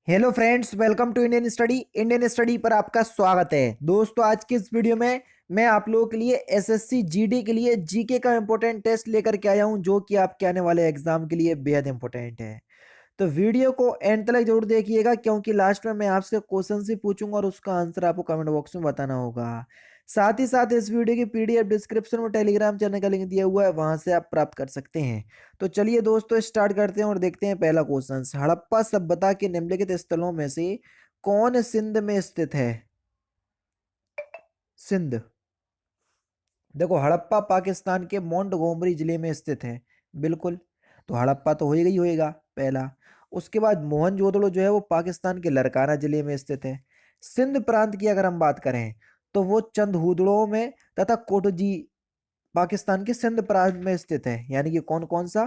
Hello friends, welcome to Indian study पर आपका स्वागत है। दोस्तों, आज की इस वीडियो में मैं आप लोगों के लिए एसएससी जीडी के लिए जीके का इंपॉर्टेंट टेस्ट लेकर के आया हूं, जो कि आपके आने वाले एग्जाम के लिए बेहद इंपॉर्टेंट है। तो वीडियो को एंड तक जरूर देखिएगा, क्योंकि लास्ट में मैं आपसे क्वेश्चन ही पूछूंगा और उसका आंसर आपको कमेंट बॉक्स में बताना होगा। साथ ही साथ इस वीडियो की पीडीएफ डिस्क्रिप्शन में टेलीग्राम चैनल का लिंक दिया हुआ है, वहां से आप प्राप्त कर सकते हैं। तो चलिए दोस्तों, स्टार्ट करते हैं और देखते हैं पहला क्वेश्चन। हड़प्पा सभ्यता के निम्नलिखित स्थलों में से कौन सिंध में स्थित है? सिंध। देखो, हड़प्पा पाकिस्तान के मोंटगोमरी जिले में स्थित है। बिल्कुल। तो हड़प्पा तो होएगा ही होएगा पहला। उसके बाद मोहनजोदड़ो जो है वो पाकिस्तान के लरकाना जिले में स्थित है। सिंध प्रांत की अगर हम बात करें तो वो चंदहुदड़ो में तथा कोटजी पाकिस्तान के सिंध प्रांत में स्थित है। यानी कि कौन कौन सा,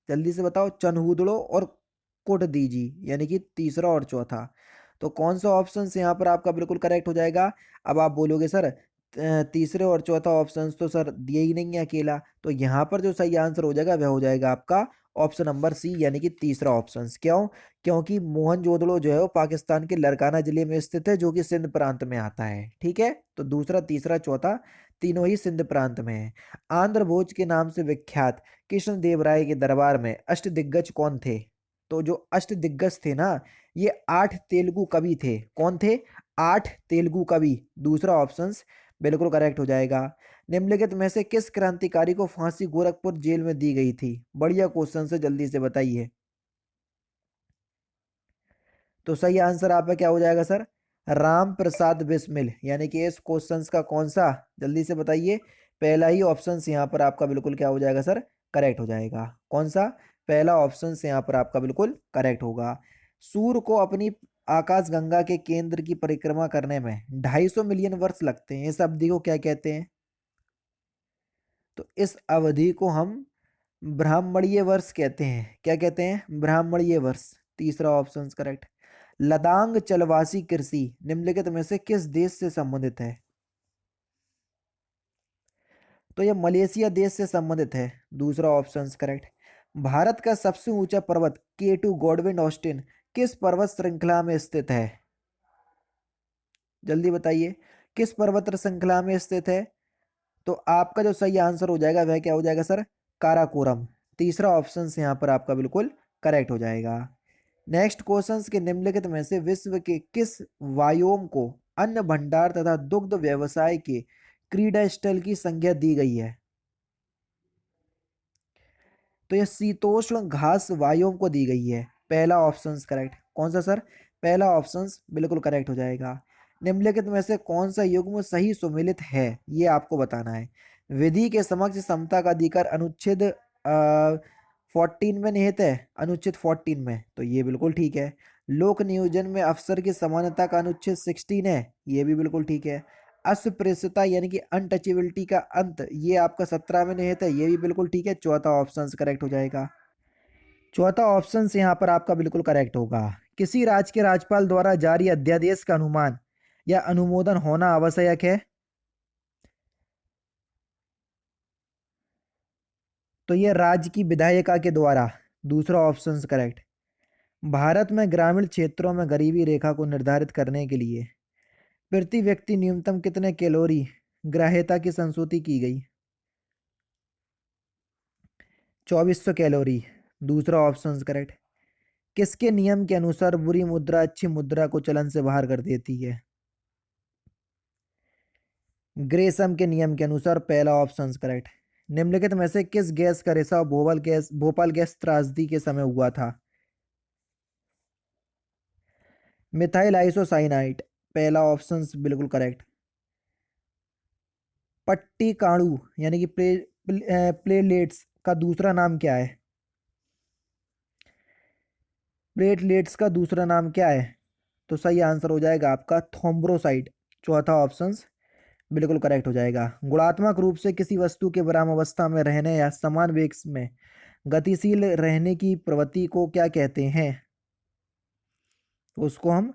जल्दी से बताओ। चंदहुदड़ो और कोटदीजी, यानी कि तीसरा और चौथा। तो कौन सा ऑप्शन यहाँ पर आपका बिल्कुल करेक्ट हो जाएगा? अब आप बोलोगे सर तीसरे और चौथा ऑप्शन तो सर दिए ही नहीं है अकेला। तो यहाँ पर जो सही आंसर हो जाएगा वह हो जाएगा आपका ऑप्शन नंबर सी, यानी कि तीसरा ऑप्शन। क्यों? क्योंकि मोहनजोदड़ो जो है वो पाकिस्तान के लरकाना जिले में स्थित है, जो कि सिंध प्रांत में आता है। ठीक है, तो दूसरा तीसरा चौथा तीनों ही सिंध प्रांत में है। आंध्र भोज के नाम से विख्यात कृष्णदेवराय के दरबार में अष्टदिग्गज कौन थे? तो जो अष्टदिग्गज थे ना, ये 8 तेलुगु कवि थे। कौन थे? 8 तेलुगु कवि। दूसरा ऑप्शन बिल्कुल करेक्ट हो जाएगा। निम्नलिखित में से किस क्रांतिकारी को फांसी गोरखपुर जेल में दी गई थी? बढ़िया क्वेश्चन से, जल्दी से बताइए। तो सही आंसर आपका क्या हो जाएगा सर? राम प्रसाद बिस्मिल। यानी कि इस क्वेश्चन का कौन सा, जल्दी से बताइए। पहला ही ऑप्शन यहाँ पर आपका बिल्कुल क्या हो जाएगा सर? करेक्ट हो जाएगा। कौन सा? पहला ऑप्शन यहाँ पर आपका बिल्कुल करेक्ट होगा। सूर्य को अपनी आकाशगंगा के केंद्र की परिक्रमा करने में 250 मिलियन वर्ष लगते हैं। इस अवधि को क्या कहते हैं? तो इस अवधि को हम ब्राह्मणीय वर्ष कहते हैं। क्या कहते हैं? ब्राह्मणीय वर्ष। तीसरा ऑप्शन करेक्ट। लदांग चलवासी कृषि निम्नलिखित में से किस देश से संबंधित है? तो यह मलेशिया देश से संबंधित है। दूसरा ऑप्शन करेक्ट। भारत का सबसे ऊंचा पर्वत K2 गॉडविन ऑस्टिन किस पर्वत श्रृंखला में स्थित है? जल्दी बताइए, किस पर्वत श्रृंखला में स्थित है? तो आपका जो सही आंसर हो जाएगा वह क्या हो जाएगा सर? काराकोरम। तीसरा ऑप्शन यहाँ पर आपका बिल्कुल करेक्ट हो जाएगा। नेक्स्ट क्वेश्चंस के निम्नलिखित में से विश्व के किस वायोम को अन्न भंडार तथा दुग्ध व्यवसाय के क्रीड़ा स्थल की संज्ञा दी गई है? तो यह शीतोष्ण घास वायोम को दी गई है। पहला ऑप्शन करेक्ट। कौन सा सर? पहला ऑप्शन बिल्कुल करेक्ट हो जाएगा। निम्नलिखित में से कौन सा युग्म सही सुमेलित है, ये आपको बताना है। विधि के समक्ष समता का अधिकार अनुच्छेद 14 में निहित है। अनुच्छेद 14 में, तो ये बिल्कुल ठीक है। लोक नियोजन में अफसर की समानता का अनुच्छेद 16 है। ये भी बिल्कुल ठीक है। अस्पृश्यता यानी कि अनटचेबिलिटी का अंत, ये आपका 17 में निहित है। ये भी बिल्कुल ठीक है। चौथा ऑप्शन करेक्ट हो जाएगा। चौथा ऑप्शन यहाँ पर आपका बिल्कुल करेक्ट होगा। किसी राज्य के राज्यपाल द्वारा जारी अध्यादेश का अनुमान या अनुमोदन होना आवश्यक है। तो ये राज्य की विधायिका के द्वारा। दूसरा ऑप्शन करेक्ट। भारत में ग्रामीण क्षेत्रों में गरीबी रेखा को निर्धारित करने के लिए प्रति व्यक्ति न्यूनतम कितने कैलोरी ग्राह्यता की संस्तुति की गई? 2400 कैलोरी। दूसरा ऑप्शन करेक्ट। किसके नियम के अनुसार बुरी मुद्रा अच्छी मुद्रा को चलन से बाहर कर देती है? ग्रेसम के नियम के अनुसार। पहला ऑप्शन करेक्ट। निम्नलिखित में से किस गैस का रिसाव भोपाल गैस त्रासदी के समय हुआ था? Methyl isocyanide. पहला ऑप्शन बिल्कुल करेक्ट। पट्टी काणु यानी कि प्लेटलेट्स का दूसरा नाम क्या है? प्लेटलेट्स का दूसरा नाम क्या है? तो सही आंसर हो जाएगा आपका थ्रोम्बोसाइट। चौथा ऑप्शन बिल्कुल करेक्ट हो जाएगा। गुणात्मक रूप से किसी वस्तु के विरामावस्था में रहने या समान वेग में गतिशील रहने की प्रवृत्ति को क्या कहते हैं? तो उसको हम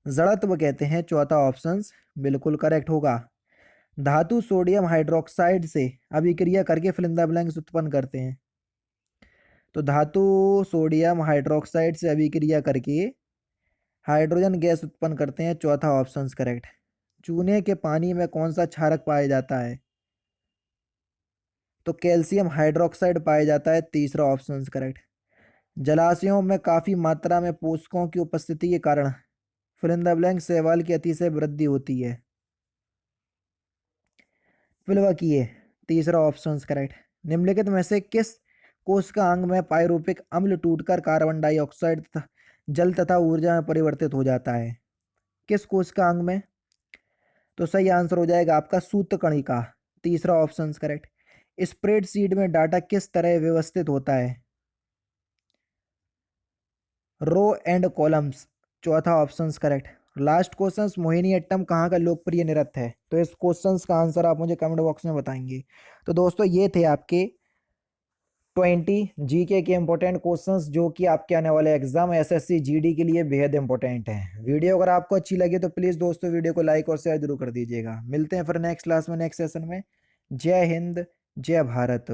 जड़त्व कहते हैं। चौथा ऑप्शन बिल्कुल करेक्ट होगा। धातु सोडियम हाइड्रोक्साइड से अभिक्रिया करके फिलिंदा ब्लैंक्स उत्पन्न करते हैं। तो धातु सोडियम हाइड्रोक्साइड से अभिक्रिया करके हाइड्रोजन गैस उत्पन्न करते हैं, चौथा ऑप्शन करेक्ट। चूने के पानी में कौन सा क्षारक पाया जाता है? तो कैल्शियम हाइड्रोक्साइड पाया जाता है, तीसरा ऑप्शन करेक्ट। जलाशयों में काफी मात्रा में पोषकों की उपस्थिति के कारण फिल इन द ब्लैंक शैवाल की अतिशय वृद्धि होती है। प्लवकीय, तीसरा ऑप्शन करेक्ट। निम्नलिखित में से किस कोशिका अंग में पायरुविक अम्ल टूटकर कार्बन डाइऑक्साइड तथा जल तथा ऊर्जा में परिवर्तित हो जाता है? किस कोशिका अंग में? तो सही आंसर हो जाएगा आपका सूत्रकणिका, तीसरा ऑप्शन करेक्ट। स्प्रेडशीट में डाटा किस तरह व्यवस्थित होता है? रो एंड कॉलम्स, चौथा option correct. Last question, Mohiniyattam कहाँ का लोकप्रिय नृत्य है? तो इस क्वेश्चन का आंसर आप मुझे कमेंट बॉक्स में बताएंगे। तो दोस्तों ये थे आपके 20 जीके के इंपॉर्टेंट क्वेश्चंस जो कि आपके आने वाले एग्जाम एसएससी जीडी के लिए बेहद इंपॉर्टेंट है। वीडियो अगर आपको अच्छी लगी तो प्लीज़ दोस्तों वीडियो को लाइक और शेयर जरूर कर दीजिएगा। मिलते हैं फिर नेक्स्ट क्लास में, नेक्स्ट सेशन में। जय हिंद, जय भारत।